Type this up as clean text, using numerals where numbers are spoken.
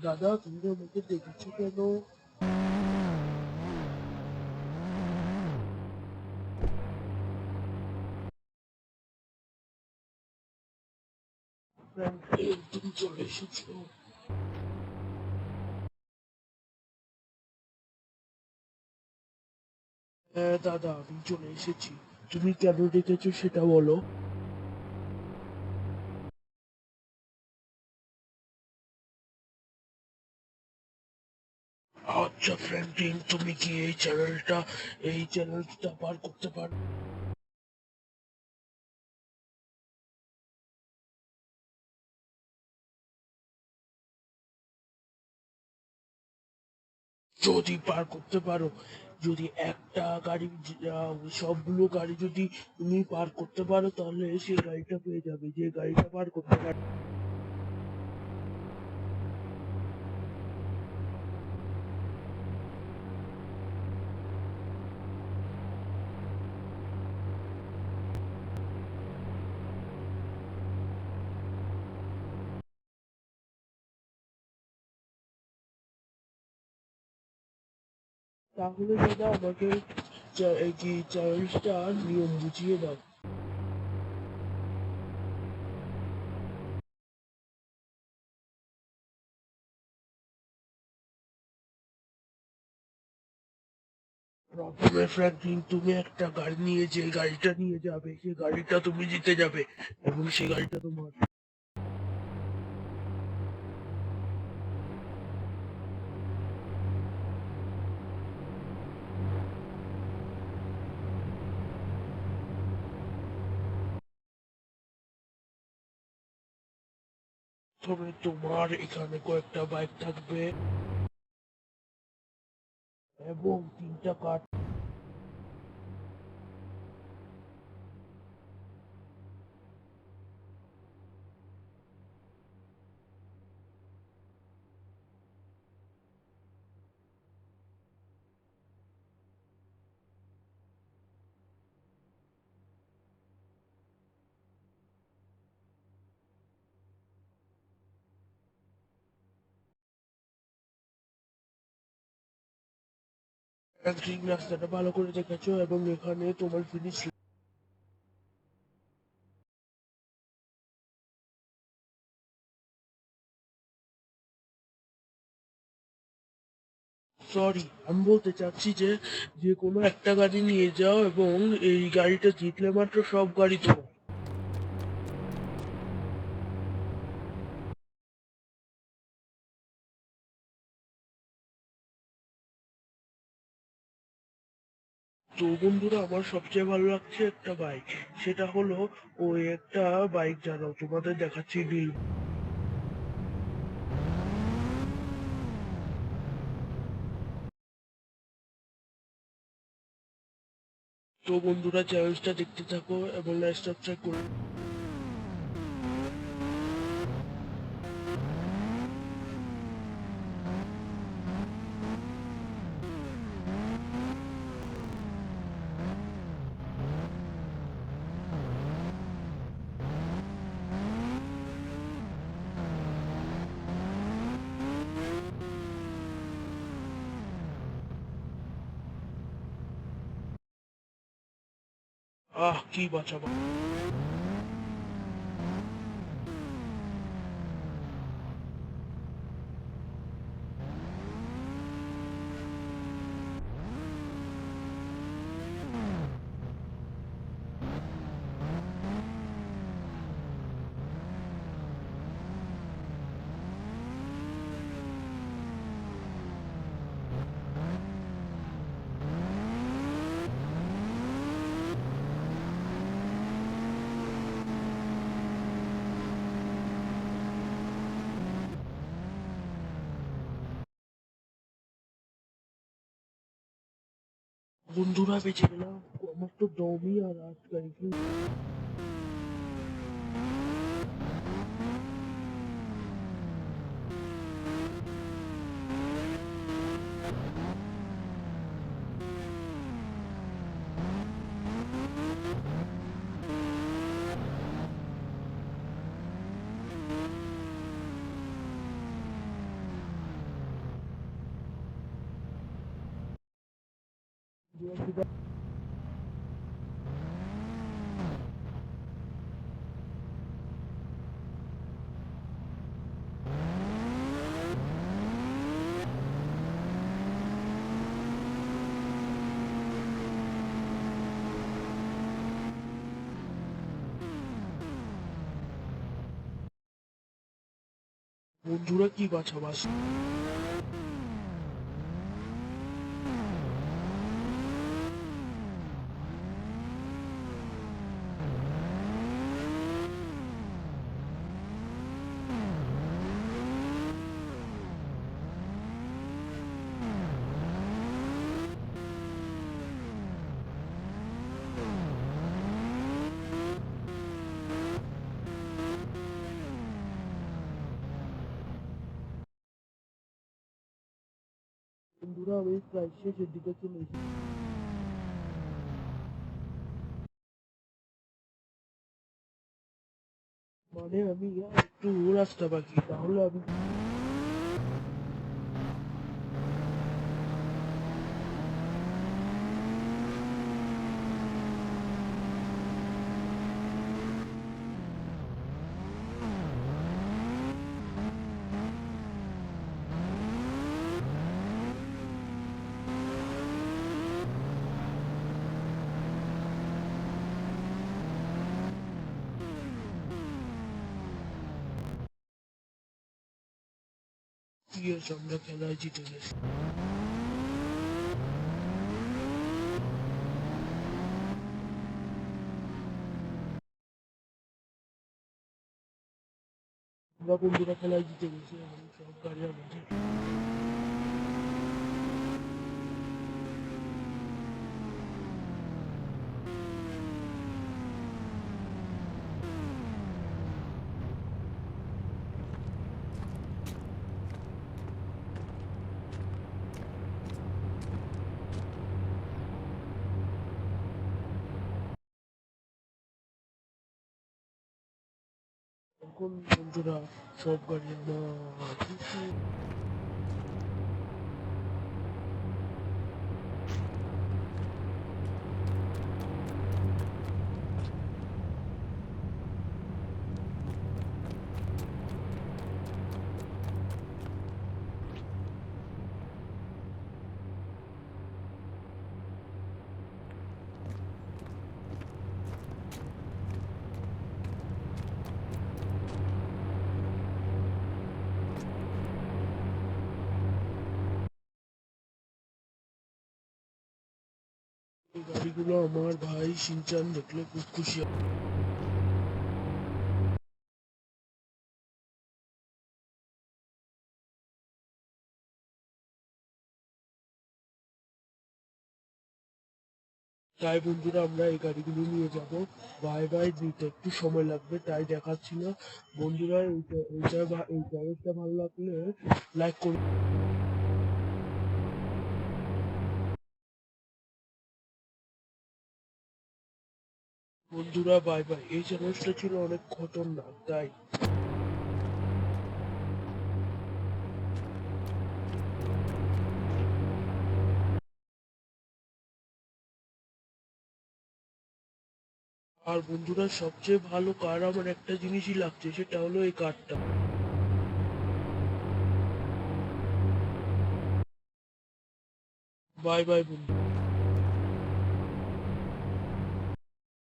দাদা, তুমি আমাকে দেখেছো কেন? ফ্র্যাঙ্কলিন, তুমি চলে এসেছো? হ্যাঁ দাদা, আমি চলে এসেছি। তুমি কেন ডেকেছো সেটা বলো। আচ্ছা ফ্র্যাঙ্কলিন, তুমি কি এই চ্যানেলটা পার করতে পারো? যদি পার করতে পারো, যদি একটা গাড়ি সবগুলো গাড়ি যদি তুমি পার করতে পারো, তাহলে সেই গাড়িটা পেয়ে যাবে, যে গাড়িটা পার করতে পারো। তাহলে দাদা আমাকে এই কি চ্যালেঞ্জটা নিয়ম বুঝিয়ে দাও। প্রথমে ফ্র্যাঙ্কলিন, তুমি একটা গাড়ি নিয়ে যে গাড়িটা নিয়ে যাবে, সেই গাড়িটা তুমি জিতে যাবে এবং সেই গাড়িটা তোমার। প্রথমে তোমার এখানে কয়েকটা বাইক থাকবে এবং তিনটা কার। ফ্র্যাঙ্কলিন, রাস্তাটা ভালো করে দেখেছো এবং এখানে তোমার ফিনিশ। সরি, আমি বলতে চাচ্ছি যে যে কোনো একটা গাড়ি নিয়ে যাও এবং এই গাড়িটা জিতলে মাত্র সব গাড়ি তোমার। তো বন্ধুরা, আমার সবচেয়ে ভালো লাগছে একটা বাইক, সেটা হলো ওই একটা বাইক জানাও, তোমাদের দেখাচ্ছি নীল। তো বন্ধুরা, চ্যালেঞ্জটা দেখতে থাকো এবং লাইক সাবস্ক্রাইব করো। কি বাঁচাবো। বন্ধুরা, বেঁচে গেলাম। আমার তো দমই আর আটকাই। বন্ধুরা কি বাছাবাছি! বন্ধুরা আমি প্রায় শেষের দিকে চলে এসেছি। মানে আমি আর একটু রাস্তা বাকি, তাহলে আমি কি হয়েছে, আমরা খেলায় জিতে গেছি। আমরা বন্ধুরা খেলায় জিতে গেছি, এখন সব গাড়ি আমাদের। এখন বন্ধুরা সব গাড়ি আমার। এই গাড়িগুলো আমার ভাই শিনচান দেখলে খুব খুশি হবে। তাই বন্ধুরা আমরা এই গাড়িগুলো নিয়ে যাব। বাই বাই দিতে একটু সময় লাগবে, তাই দেখাচ্ছি না। বন্ধুরা এই চ্যানেলটা ভালো লাগলে লাইক করুন। বন্ধুরা বাই বাই। এই চ্যালেঞ্জটা ছিল অনেক খতরনাক, তাই আর বন্ধুরা সবচেয়ে ভালো কার আমার একটা জিনিসই লাগছে, সেটা হলো এই কারটা। বাই বাই বন্ধু।